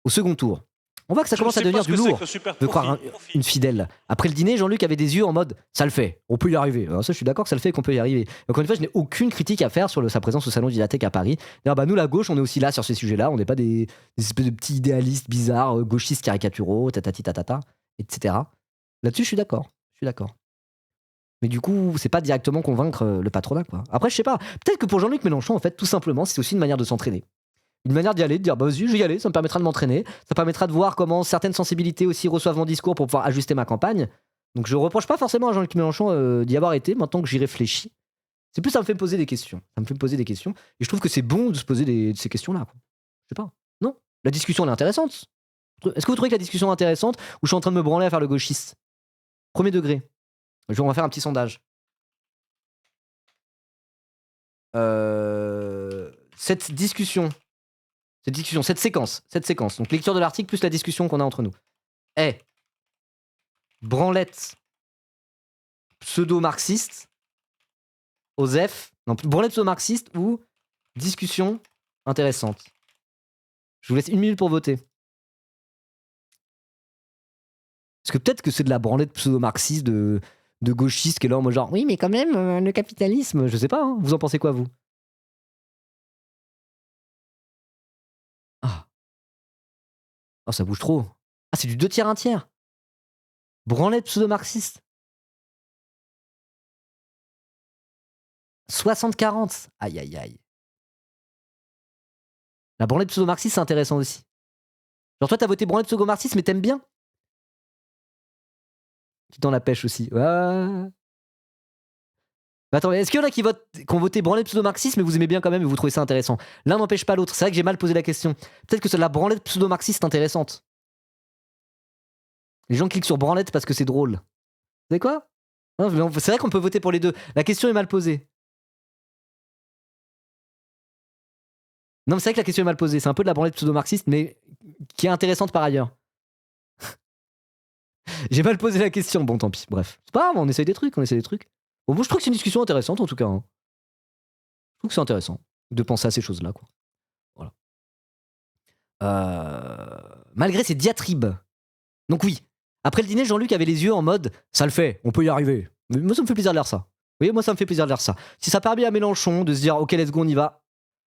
Speaker 1: au second tour. On voit que ça commence à devenir du lourd de croire une fidèle. Après le dîner, Jean-Luc avait des yeux en mode « ça le fait, on peut y arriver ». Alors ça, je suis d'accord que ça le fait et qu'on peut y arriver. Encore une fois, je n'ai aucune critique à faire sur sa présence au salon Vivatech à Paris. D'ailleurs, nous, la gauche, on est aussi là sur ces sujets-là. On n'est pas des espèces de petits idéalistes bizarres, gauchistes caricaturaux, tatati tatata, etc. Là-dessus, je suis d'accord. Mais du coup, c'est pas directement convaincre le patronat, quoi. Après, je sais pas. Peut-être que pour Jean-Luc Mélenchon, en fait, tout simplement, c'est aussi une manière de s'entraîner. Une manière d'y aller, de dire bah vas-y, je vais y aller, ça me permettra de m'entraîner, ça permettra de voir comment certaines sensibilités aussi reçoivent mon discours pour pouvoir ajuster ma campagne. Donc je reproche pas forcément à Jean-Luc Mélenchon d'y avoir été, maintenant que j'y réfléchis. C'est plus ça me fait me poser des questions. Et je trouve que c'est bon de se poser ces questions-là. Quoi. Je sais pas. Non. La discussion elle est intéressante. Est-ce que vous trouvez que la discussion est intéressante ou je suis en train de me branler à faire le gauchiste? Premier degré. On va faire un petit sondage. Cette séquence, donc lecture de l'article plus la discussion qu'on a entre nous, est branlette pseudo-marxiste, branlette pseudo-marxiste ou discussion intéressante. Je vous laisse 1 minute pour voter. Parce que peut-être que c'est de la branlette pseudo-marxiste de gauchiste qui est là en mode genre oui mais quand même le capitalisme, je sais pas, hein. Vous en pensez quoi vous? Oh, ça bouge trop. Ah, c'est du 2 tiers, 1 tiers. Branlette pseudo-marxiste. 60-40. Aïe, aïe, aïe. La branlette pseudo-marxiste, c'est intéressant aussi. Genre, toi, t'as voté branlette pseudo-marxiste, mais t'aimes bien? Tu t'en la pêche aussi. Ouais. Mais attends, est-ce qu'il y en a qui ont voté branlette pseudo-marxiste, mais vous aimez bien quand même et vous trouvez ça intéressant? L'un n'empêche pas l'autre. C'est vrai que j'ai mal posé la question. Peut-être que c'est la branlette pseudo-marxiste intéressante. Les gens cliquent sur branlette parce que c'est drôle. Vous savez quoi? C'est vrai qu'on peut voter pour les deux. La question est mal posée. Non, mais c'est vrai que la question est mal posée. C'est un peu de la branlette pseudo-marxiste, mais qui est intéressante par ailleurs. J'ai mal posé la question. Bon, tant pis. Bref. C'est pas grave, on essaye des trucs. Bon, je trouve que c'est une discussion intéressante, en tout cas. Hein. Je trouve que c'est intéressant de penser à ces choses-là, quoi. Voilà. Malgré ses diatribes. Donc oui. Après le dîner, Jean-Luc avait les yeux en mode « ça le fait, on peut y arriver ». Moi, ça me fait plaisir de lire ça. Vous voyez, moi, ça me fait plaisir de lire ça. Si ça permet à Mélenchon de se dire « ok, let's go, on y va »,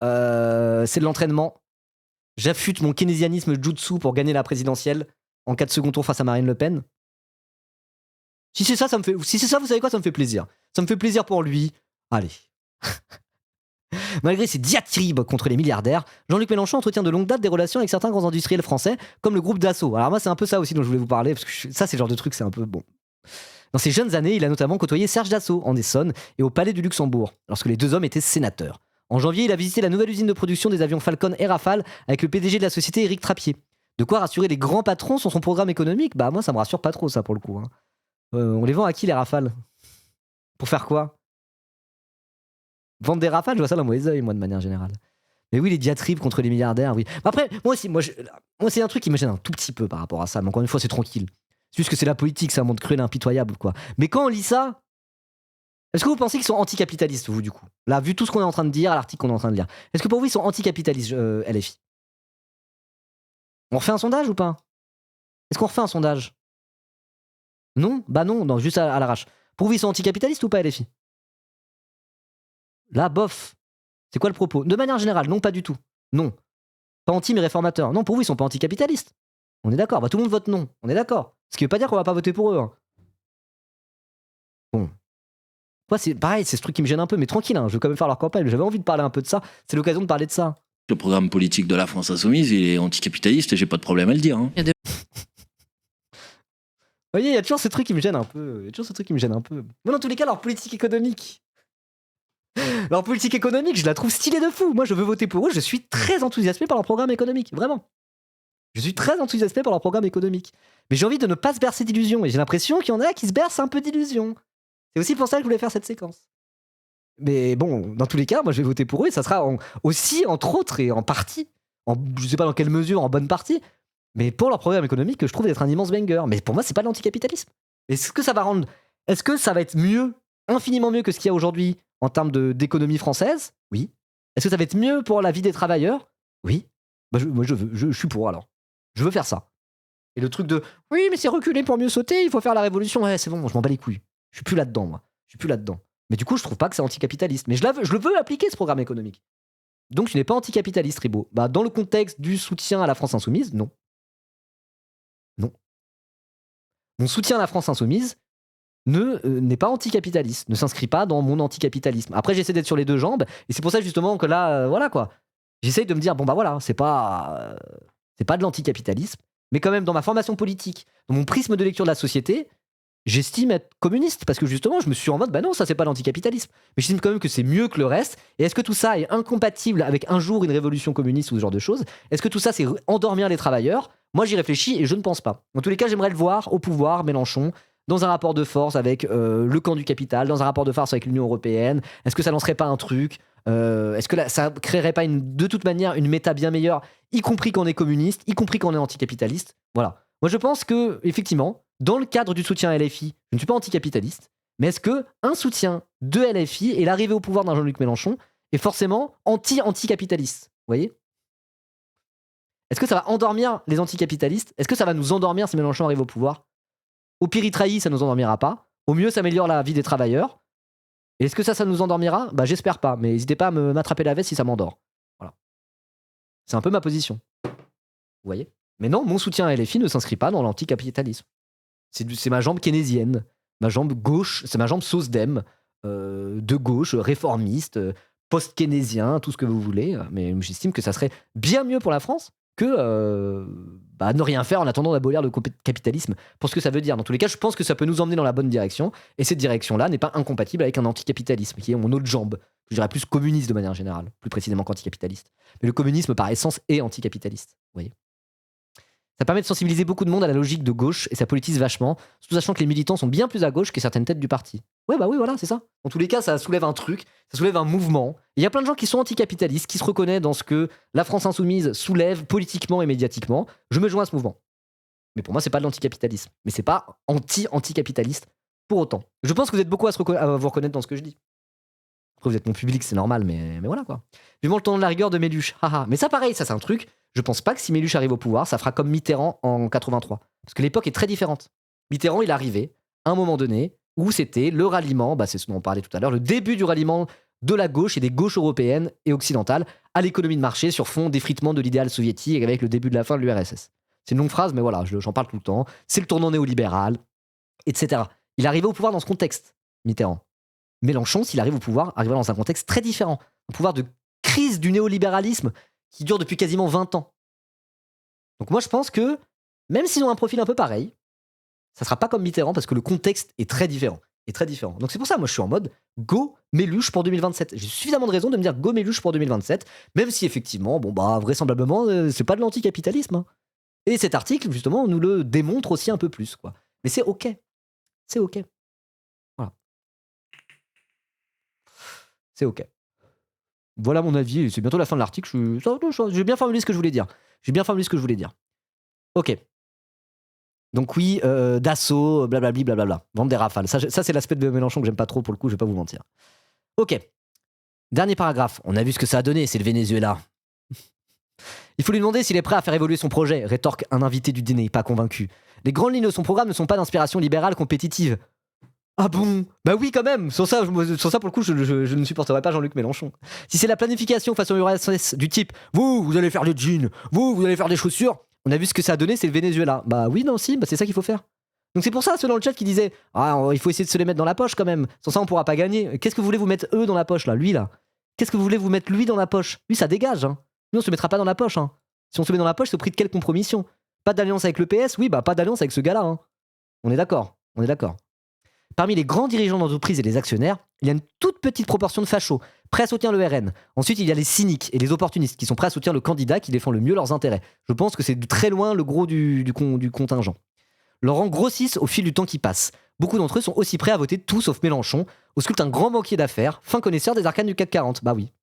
Speaker 1: c'est de l'entraînement. J'affûte mon keynésianisme jutsu pour gagner la présidentielle en cas de second tour face à Marine Le Pen. Si c'est ça, vous savez quoi, ça me fait plaisir. Ça me fait plaisir pour lui. Allez. Malgré ses diatribes contre les milliardaires, Jean-Luc Mélenchon entretient de longue date des relations avec certains grands industriels français, comme le groupe Dassault. Alors moi, c'est un peu ça aussi dont je voulais vous parler, parce que ça, c'est le genre de truc, c'est un peu bon. Dans ses jeunes années, il a notamment côtoyé Serge Dassault en Essonne et au Palais du Luxembourg, lorsque les deux hommes étaient sénateurs. En janvier, il a visité la nouvelle usine de production des avions Falcon et Rafale avec le PDG de la société Éric Trappier. De quoi rassurer les grands patrons sur son programme économique. Bah moi, ça me rassure pas trop ça pour le coup. Hein. On les vend à qui les Rafales? Pour faire quoi? Vendre des Rafales, je vois ça dans mauvais oeil, moi, de manière générale. Mais oui, les diatribes contre les milliardaires, oui. Après, moi aussi, moi c'est un truc qui me gêne un tout petit peu par rapport à ça, mais encore une fois, c'est tranquille. C'est juste que c'est la politique, c'est un monde cruel et impitoyable, quoi. Mais quand on lit ça, est-ce que vous pensez qu'ils sont anticapitalistes, vous, du coup? Là, vu tout ce qu'on est en train de dire, à l'article qu'on est en train de lire, est-ce que pour vous, ils sont anticapitalistes, LFI? On refait un sondage ou pas? Est-ce qu'on refait un sondage? Non? Bah non, juste à l'arrache. Pour vous, ils sont anticapitalistes ou pas, LFI? Là, bof. C'est quoi le propos? De manière générale, non, pas du tout. Non. Pas anti, mais réformateurs. Non, pour vous, ils sont pas anticapitalistes. On est d'accord. Bah, tout le monde vote non. On est d'accord. Ce qui veut pas dire qu'on va pas voter pour eux. Hein. Bon. Moi, c'est pareil, c'est ce truc qui me gêne un peu, mais tranquille, hein, je veux quand même faire leur campagne. J'avais envie de parler un peu de ça. C'est l'occasion de parler de ça.
Speaker 2: Le programme politique de la France Insoumise, il est anticapitaliste et j'ai pas de problème à le dire. Hein.
Speaker 1: Vous voyez, il y a toujours ce truc qui me gêne un peu. Mais dans tous les cas, leur politique économique. Leur politique économique, je la trouve stylée de fou. Moi, je veux voter pour eux. Je suis très enthousiasmé par leur programme économique. Vraiment. Je suis très enthousiasmé par leur programme économique. Mais j'ai envie de ne pas se bercer d'illusions. Et j'ai l'impression qu'il y en a qui se bercent un peu d'illusions. C'est aussi pour ça que je voulais faire cette séquence. Mais bon, dans tous les cas, moi, je vais voter pour eux. Et ça sera aussi, entre autres, et en partie, je sais pas dans quelle mesure, en bonne partie, mais pour leur programme économique, que je trouve d'être un immense banger. Mais pour moi, c'est pas de l'anticapitalisme. Est-ce que ça va rendre... Est-ce que ça va être mieux, infiniment mieux que ce qu'il y a aujourd'hui en termes d'économie française? Oui. Est-ce que ça va être mieux pour la vie des travailleurs? Oui. Bah moi, je suis pour, alors. Je veux faire ça. Et le truc de « Oui, mais c'est reculer pour mieux sauter, il faut faire la révolution. » Ouais, c'est bon, je m'en bats les couilles. Je suis plus là-dedans, moi. Je suis plus là-dedans. Mais du coup, je trouve pas que c'est anticapitaliste. Mais je le veux appliquer, ce programme économique. Donc, tu n'es pas anticapitaliste, Ribaud. Bah, dans le contexte du soutien à la France Insoumise, non. Non. Mon soutien à la France Insoumise n'est pas anticapitaliste, ne s'inscrit pas dans mon anticapitalisme. Après, j'essaie d'être sur les deux jambes, et c'est pour ça justement que là, voilà quoi. J'essaye de me dire, bon bah voilà, c'est pas de l'anticapitalisme, mais quand même dans ma formation politique, dans mon prisme de lecture de la société, j'estime être communiste, parce que justement, je me suis en mode, bah non, ça c'est pas l'anticapitalisme. Mais j'estime quand même que c'est mieux que le reste, et est-ce que tout ça est incompatible avec un jour une révolution communiste ou ce genre de choses? Est-ce que tout ça c'est endormir les travailleurs? Moi j'y réfléchis et je ne pense pas. En tous les cas, j'aimerais le voir au pouvoir, Mélenchon, dans un rapport de force avec le camp du capital, dans un rapport de force avec l'Union européenne. Est-ce que ça lancerait pas un truc? Est-ce que ça créerait pas de toute manière une méta bien meilleure, y compris quand on est communiste, y compris quand on est anticapitaliste? Voilà. Moi je pense que, effectivement, dans le cadre du soutien à LFI, je ne suis pas anticapitaliste, mais est-ce que un soutien de LFI et l'arrivée au pouvoir d'un Jean-Luc Mélenchon est forcément anti-anticapitaliste? Vous voyez? Est-ce que ça va endormir les anticapitalistes? Est-ce que ça va nous endormir si Mélenchon arrive au pouvoir? Au pire, il trahit, ça nous endormira pas. Au mieux, ça améliore la vie des travailleurs. Et est-ce que ça nous endormira? Bah, j'espère pas, mais n'hésitez pas à m'attraper la veste si ça m'endort. Voilà. C'est un peu ma position. Vous voyez? Mais non, mon soutien à LFI ne s'inscrit pas dans l'anticapitalisme. C'est ma jambe keynésienne, ma jambe gauche, c'est ma jambe SOSDEM, de gauche, réformiste, post-keynésien, tout ce que vous voulez. Mais j'estime que ça serait bien mieux pour la France que ne rien faire en attendant d'abolir le capitalisme, pour ce que ça veut dire. Dans tous les cas, je pense que ça peut nous emmener dans la bonne direction, et cette direction-là n'est pas incompatible avec un anticapitalisme, qui est mon autre jambe. Je dirais plus communiste de manière générale, plus précisément qu'anticapitaliste. Mais le communisme, par essence, est anticapitaliste. Vous voyez ? Ça permet de sensibiliser beaucoup de monde à la logique de gauche, et ça politise vachement, tout sachant que les militants sont bien plus à gauche que certaines têtes du parti. Ouais, bah oui, voilà, c'est ça. En tous les cas, ça soulève un truc, ça soulève un mouvement. Il y a plein de gens qui sont anticapitalistes, qui se reconnaissent dans ce que la France Insoumise soulève politiquement et médiatiquement. Je me joins à ce mouvement. Mais pour moi, c'est pas de l'anticapitalisme. Mais c'est pas anti-anticapitaliste pour autant. Je pense que vous êtes beaucoup à vous reconnaître dans ce que je dis. Après, vous êtes mon public, c'est normal, mais voilà quoi. Vivement le temps de la rigueur de Méluche. Haha. Mais ça, pareil, ça c'est un truc. Je pense pas que si Méluche arrive au pouvoir, ça fera comme Mitterrand en 83. Parce que l'époque est très différente. Mitterrand, il arrivait à un moment donné où c'était le ralliement, c'est ce dont on parlait tout à l'heure, le début du ralliement de la gauche et des gauches européennes et occidentales à l'économie de marché sur fond d'effritement de l'idéal soviétique avec le début de la fin de l'URSS. C'est une longue phrase, mais voilà, j'en parle tout le temps. C'est le tournant néolibéral, etc. Il arrivait au pouvoir dans ce contexte, Mitterrand. Mélenchon, s'il arrive au pouvoir, arrivera dans un contexte très différent, un pouvoir de crise du néolibéralisme qui dure depuis quasiment 20 ans. Donc moi je pense que, même s'ils ont un profil un peu pareil, ça sera pas comme Mitterrand parce que le contexte est très différent. Donc c'est pour ça, moi je suis en mode go Méluche pour 2027. J'ai suffisamment de raisons de me dire go Méluche pour 2027, même si effectivement, vraisemblablement, c'est pas de l'anticapitalisme. Hein. Et cet article, justement, nous le démontre aussi un peu plus, quoi. Mais c'est ok. C'est ok. Voilà. C'est ok. Voilà mon avis, c'est bientôt la fin de l'article. J'ai bien formulé ce que je voulais dire. Ok. Donc oui, d'assaut, blablabli, blablabla. Vendre des rafales. Ça c'est l'aspect de Mélenchon que j'aime pas trop, pour le coup, je vais pas vous mentir. Ok. Dernier paragraphe. On a vu ce que ça a donné, c'est le Venezuela. Il faut lui demander s'il est prêt à faire évoluer son projet, rétorque un invité du dîner, pas convaincu. Les grandes lignes de son programme ne sont pas d'inspiration libérale compétitive. Ah bon? Bah oui, quand même. Sur ça, pour le coup, je ne supporterai pas Jean-Luc Mélenchon. Si c'est la planification face au URSS du type vous allez faire des jeans, vous allez faire des chaussures, on a vu ce que ça a donné, c'est le Venezuela. Bah oui, non, si, c'est ça qu'il faut faire. Donc c'est pour ça, ceux dans le chat qui disaient il faut essayer de se les mettre dans la poche quand même. Sans ça, on pourra pas gagner. Qu'est-ce que vous voulez vous mettre eux dans la poche, là? Lui, là? Qu'est-ce que vous voulez vous mettre lui dans la poche? Lui, ça dégage, hein. Nous, on se mettra pas dans la poche, hein. Si on se met dans la poche, c'est au prix de quelle compromission? Pas d'alliance avec le PS? Oui, pas d'alliance avec ce gars-là, hein. On est d'accord. Parmi les grands dirigeants d'entreprise et les actionnaires, il y a une toute petite proportion de fachos, prêts à soutenir le RN. Ensuite, il y a les cyniques et les opportunistes qui sont prêts à soutenir le candidat qui défend le mieux leurs intérêts. Je pense que c'est de très loin le gros du contingent. Leurs rangs grossissent au fil du temps qui passe. Beaucoup d'entre eux sont aussi prêts à voter tout sauf Mélenchon, ausculte un grand banquier d'affaires, fin connaisseur des arcanes du CAC 40. Bah oui.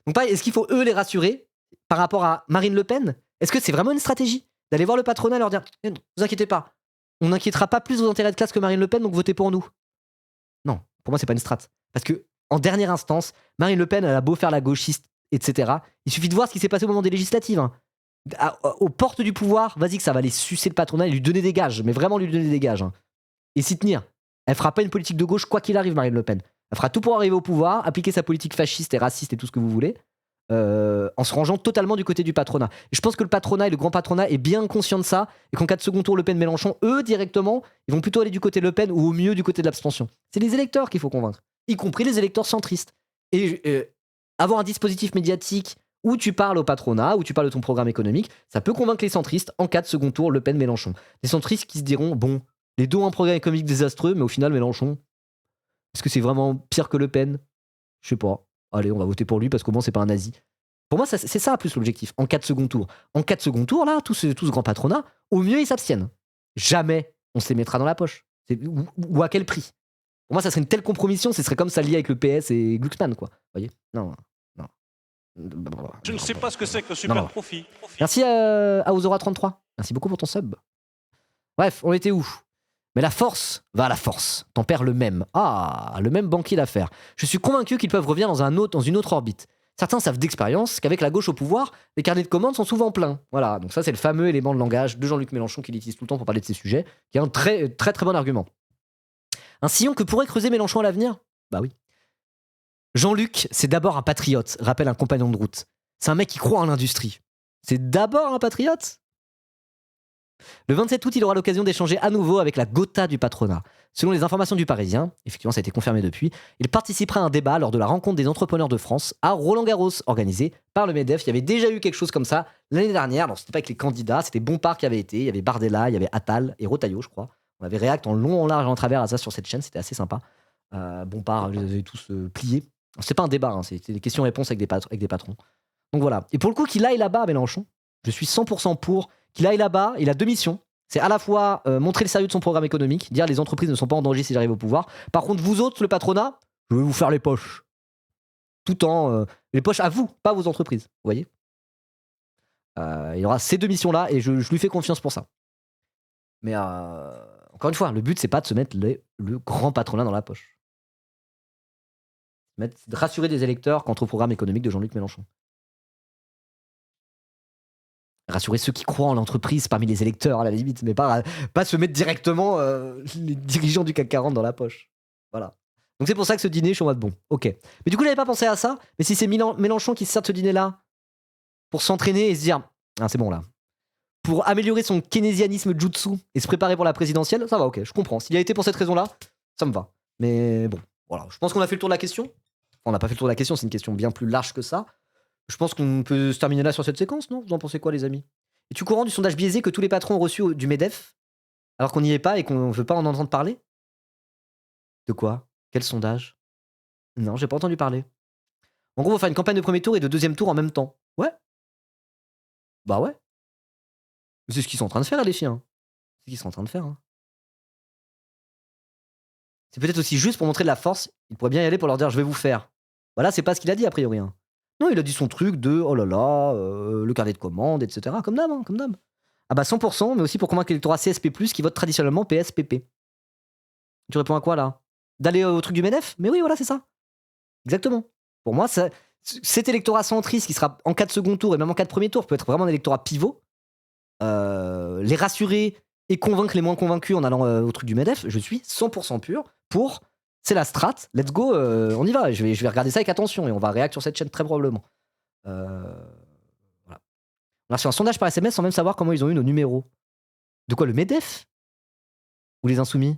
Speaker 1: Donc pareil, est-ce qu'il faut eux les rassurer par rapport à Marine Le Pen? Est-ce que c'est vraiment une stratégie d'aller voir le patronat et leur dire ne vous inquiétez pas, on n'inquiétera pas plus vos intérêts de classe que Marine Le Pen, donc votez pour nous? Non, pour moi c'est pas une strat. Parce que en dernière instance, Marine Le Pen, elle a beau faire la gauchiste, etc. Il suffit de voir ce qui s'est passé au moment des législatives. Hein. Aux portes du pouvoir, vas-y que ça va aller sucer le patronat et lui donner des gages, mais vraiment lui donner des gages. Hein. Et s'y tenir. Elle fera pas une politique de gauche quoi qu'il arrive, Marine Le Pen. Elle fera tout pour arriver au pouvoir, appliquer sa politique fasciste et raciste et tout ce que vous voulez, en se rangeant totalement du côté du patronat. Et je pense que le patronat et le grand patronat est bien conscient de ça, et qu'en cas de second tour Le Pen-Mélenchon, eux, directement, ils vont plutôt aller du côté de Le Pen ou au mieux du côté de l'abstention. C'est les électeurs qu'il faut convaincre, y compris les électeurs centristes. Et avoir un dispositif médiatique où tu parles au patronat, où tu parles de ton programme économique, ça peut convaincre les centristes en cas de second tour Le Pen-Mélenchon. Des centristes qui se diront, bon, les deux ont un programme économique désastreux, mais au final, Mélenchon, est-ce que c'est vraiment pire que Le Pen? Je sais pas. Allez, on va voter pour lui parce qu'au moins, c'est pas un nazi. Pour moi, c'est ça plus l'objectif, en cas de second tour. En cas de second tour, là, tout ce grand patronat, au mieux, ils s'abstiennent. Jamais on se les mettra dans la poche. Ou à quel prix? Pour moi, ça serait une telle compromission, ce serait comme ça lié avec le PS et Glucksmann, quoi. Vous voyez? Non.
Speaker 3: Je ne sais pas ce que c'est que le super profit.
Speaker 1: Merci à Ozora33. Merci beaucoup pour ton sub. Bref, on était où? Mais la force va à la force. T'en perds le même. Ah, le même banquier d'affaires. Je suis convaincu qu'ils peuvent revenir dans une autre orbite. Certains savent d'expérience qu'avec la gauche au pouvoir, les carnets de commandes sont souvent pleins. Voilà, donc ça c'est le fameux élément de langage de Jean-Luc Mélenchon qu'il utilise tout le temps pour parler de ces sujets, qui est un très très très bon argument. Un sillon que pourrait creuser Mélenchon à l'avenir? Bah oui. Jean-Luc, c'est d'abord un patriote, rappelle un compagnon de route. C'est un mec qui croit en l'industrie. C'est d'abord un patriote? Le 27 août, il aura l'occasion d'échanger à nouveau avec la Gotha du patronat. Selon les informations du Parisien, effectivement ça a été confirmé depuis, il participera à un débat lors de la rencontre des entrepreneurs de France à Roland-Garros, organisée par le MEDEF. Il y avait déjà eu quelque chose comme ça l'année dernière. Alors c'était pas avec les candidats, c'était Bompard qui avait été, il y avait Bardella, il y avait Attal et Rotaillot, je crois. On avait réacté en long, en large et en travers à ça sur cette chaîne, c'était assez sympa. Bompard, vous avez tous plié. C'est pas un débat, hein, c'était des questions-réponses avec des patrons. Donc voilà. Et pour le coup, qu'il aille là-bas, Mélenchon, je suis 100% pour qu'il aille là-bas. Il a deux missions. C'est à la fois montrer le sérieux de son programme économique, dire les entreprises ne sont pas en danger si j'arrive au pouvoir. Par contre, vous autres, le patronat, je vais vous faire les poches. Tout en... les poches à vous, pas à vos entreprises. Vous voyez? Il y aura ces deux missions-là et je lui fais confiance pour ça. Mais encore une fois, le but, c'est pas de se mettre le grand patronat dans la poche. C'est de rassurer des électeurs quant au programme économique de Jean-Luc Mélenchon. Rassurer ceux qui croient en l'entreprise parmi les électeurs à la limite, mais pas se mettre directement les dirigeants du CAC 40 dans la poche. Voilà. Donc c'est pour ça que ce dîner, je suis en mode bon, ok. Mais du coup, j'avais pas pensé à ça. Mais si c'est Mélenchon qui se sert de ce dîner-là pour s'entraîner et se dire, ah c'est bon là, pour améliorer son keynésianisme jutsu et se préparer pour la présidentielle, ça va, ok, je comprends. S'il a été pour cette raison-là, ça me va. Mais bon, voilà. Je pense qu'on a fait le tour de la question. on n'a pas fait le tour de la question, c'est une question bien plus large que ça. Je pense qu'on peut se terminer là sur cette séquence, non? Vous en pensez quoi, les amis? Es-tu courant du sondage biaisé que tous les patrons ont reçu du MEDEF, alors qu'on n'y est pas et qu'on veut pas en entendre parler? De quoi? Quel sondage? Non, j'ai pas entendu parler. En gros, on va faire une campagne de premier tour et de deuxième tour en même temps. Ouais, bah ouais. C'est ce qu'ils sont en train de faire, les filles. C'est ce qu'ils sont en train de faire. C'est peut-être aussi juste pour montrer de la force. Il pourrait bien y aller pour leur dire je vais vous faire. Voilà, c'est pas ce qu'il a dit a priori. Non, il a dit son truc de oh là là, le carnet de commandes, etc. Comme d'hab, comme d'hab. Ah bah 100%, mais aussi pour convaincre l'électorat CSP+, qui vote traditionnellement PSPP. Tu réponds à quoi là? D'aller au truc du MEDEF? Mais oui, voilà, c'est ça. Exactement. Pour moi, cet électorat centriste qui sera en cas de second tour et même en cas de premier tour peut être vraiment un électorat pivot. Les rassurer et convaincre les moins convaincus en allant au truc du MEDEF, je suis 100% pur pour. C'est la strat, let's go, on y va. Je vais regarder ça avec attention et on va réagir sur cette chaîne très probablement. Voilà. On a reçu un sondage par SMS sans même savoir comment ils ont eu nos numéros. De quoi, le MEDEF? Ou les insoumis?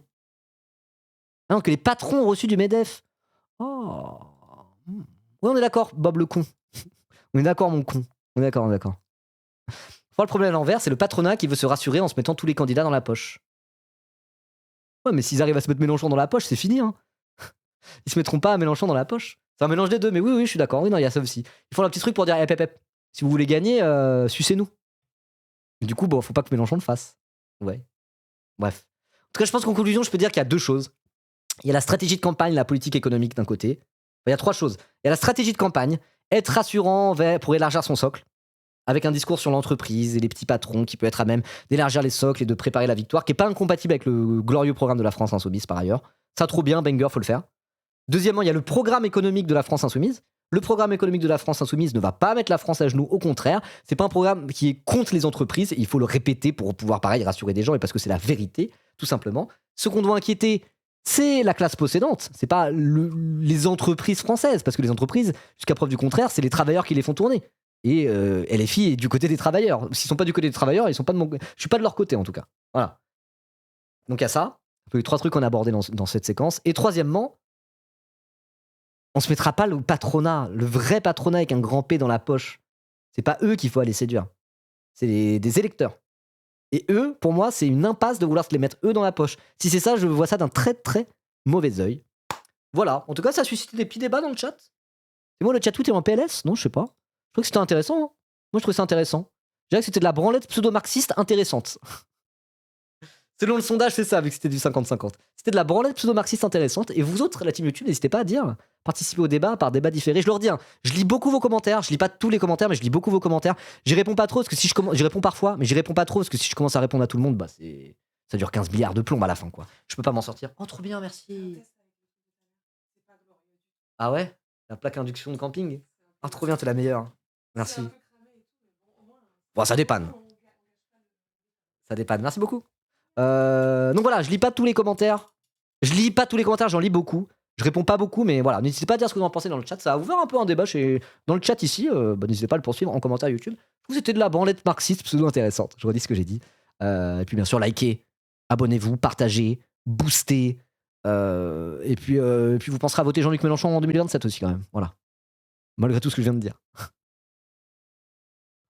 Speaker 1: Ah non, que les patrons ont reçu du MEDEF. Oh. Oui, on est d'accord, Bob le con. On est d'accord, mon con. On est d'accord, on est d'accord. Le problème à l'envers, c'est le patronat qui veut se rassurer en se mettant tous les candidats dans la poche. Ouais, mais s'ils arrivent à se mettre Mélenchon dans la poche, c'est fini. Ils se mettront pas à Mélenchon dans la poche. C'est un mélange des deux, mais oui, je suis d'accord. Oui, non, il y a ça aussi. Ils font un petit truc pour dire, hep, si vous voulez gagner, sucez-nous. Du coup, bon, faut pas que Mélenchon le fasse. Ouais. Bref. En tout cas, je pense qu'en conclusion, je peux dire qu'il y a deux choses. Il y a la stratégie de campagne, la politique économique d'un côté. Enfin, il y a trois choses. Il y a la stratégie de campagne, être rassurant pour élargir son socle, avec un discours sur l'entreprise et les petits patrons qui peut être à même d'élargir les socles et de préparer la victoire, qui n'est pas incompatible avec le glorieux programme de la France Insoumise par ailleurs. Ça, trop bien, banger, faut le faire. Deuxièmement, il y a le programme économique de la France Insoumise. Le programme économique de la France Insoumise ne va pas mettre la France à genoux, au contraire. C'est pas un programme qui est contre les entreprises, il faut le répéter pour pouvoir, pareil, rassurer des gens et parce que c'est la vérité, tout simplement. Ce qu'on doit inquiéter, c'est la classe possédante, c'est pas les entreprises françaises, parce que les entreprises, jusqu'à preuve du contraire, c'est les travailleurs qui les font tourner. Et LFI est du côté des travailleurs. S'ils sont pas du côté des travailleurs, ils sont pas de je suis pas de leur côté en tout cas. Voilà. Donc il y a ça. Il y a eu trois trucs qu'on a abordés dans cette séquence. Et troisièmement, on se mettra pas le patronat, le vrai patronat avec un grand P dans la poche. C'est pas eux qu'il faut aller séduire. C'est des électeurs. Et eux, pour moi, c'est une impasse de vouloir se les mettre eux dans la poche. Si c'est ça, je vois ça d'un très très mauvais œil. Voilà. En tout cas, ça a suscité des petits débats dans le chat. C'est moi le chat tweet est en PLS? Non, je sais pas. Je trouve que c'était intéressant. Moi, je trouvais ça intéressant. Je dirais que c'était de la branlette pseudo-marxiste intéressante. Selon le sondage, c'est ça, vu que c'était du 50-50. C'était de la branlette pseudo-marxiste intéressante. Et vous autres, la team YouTube, n'hésitez pas à dire, participer au débat par débat différé. Je leur dis, je lis beaucoup vos commentaires. Je lis pas tous les commentaires, mais je lis beaucoup vos commentaires. J'y réponds pas trop, parce que si j'y réponds parfois, mais j'y réponds pas trop, parce que si je commence à répondre à tout le monde, bah ça dure 15 milliards de plombes à la fin, quoi. Je peux pas m'en sortir. Oh, trop bien, merci. Ah ouais? La plaque induction de camping? Oh, trop bien, t'es la meilleure. Merci. Bon, ça dépanne. Ça dépanne. Merci beaucoup. Donc voilà, je lis pas tous les commentaires. J'en lis beaucoup. Je réponds pas beaucoup, mais voilà. N'hésitez pas à dire ce que vous en pensez dans le chat. Ça a ouvert un peu un débat dans le chat ici. N'hésitez pas à le poursuivre en commentaire YouTube. Je trouve que c'était de la branlette marxiste pseudo-intéressante. Je redis ce que j'ai dit. Et puis bien sûr, likez, abonnez-vous, partagez, boostez. Et puis vous penserez à voter Jean-Luc Mélenchon en 2027 aussi quand même. Voilà. Malgré tout ce que je viens de dire.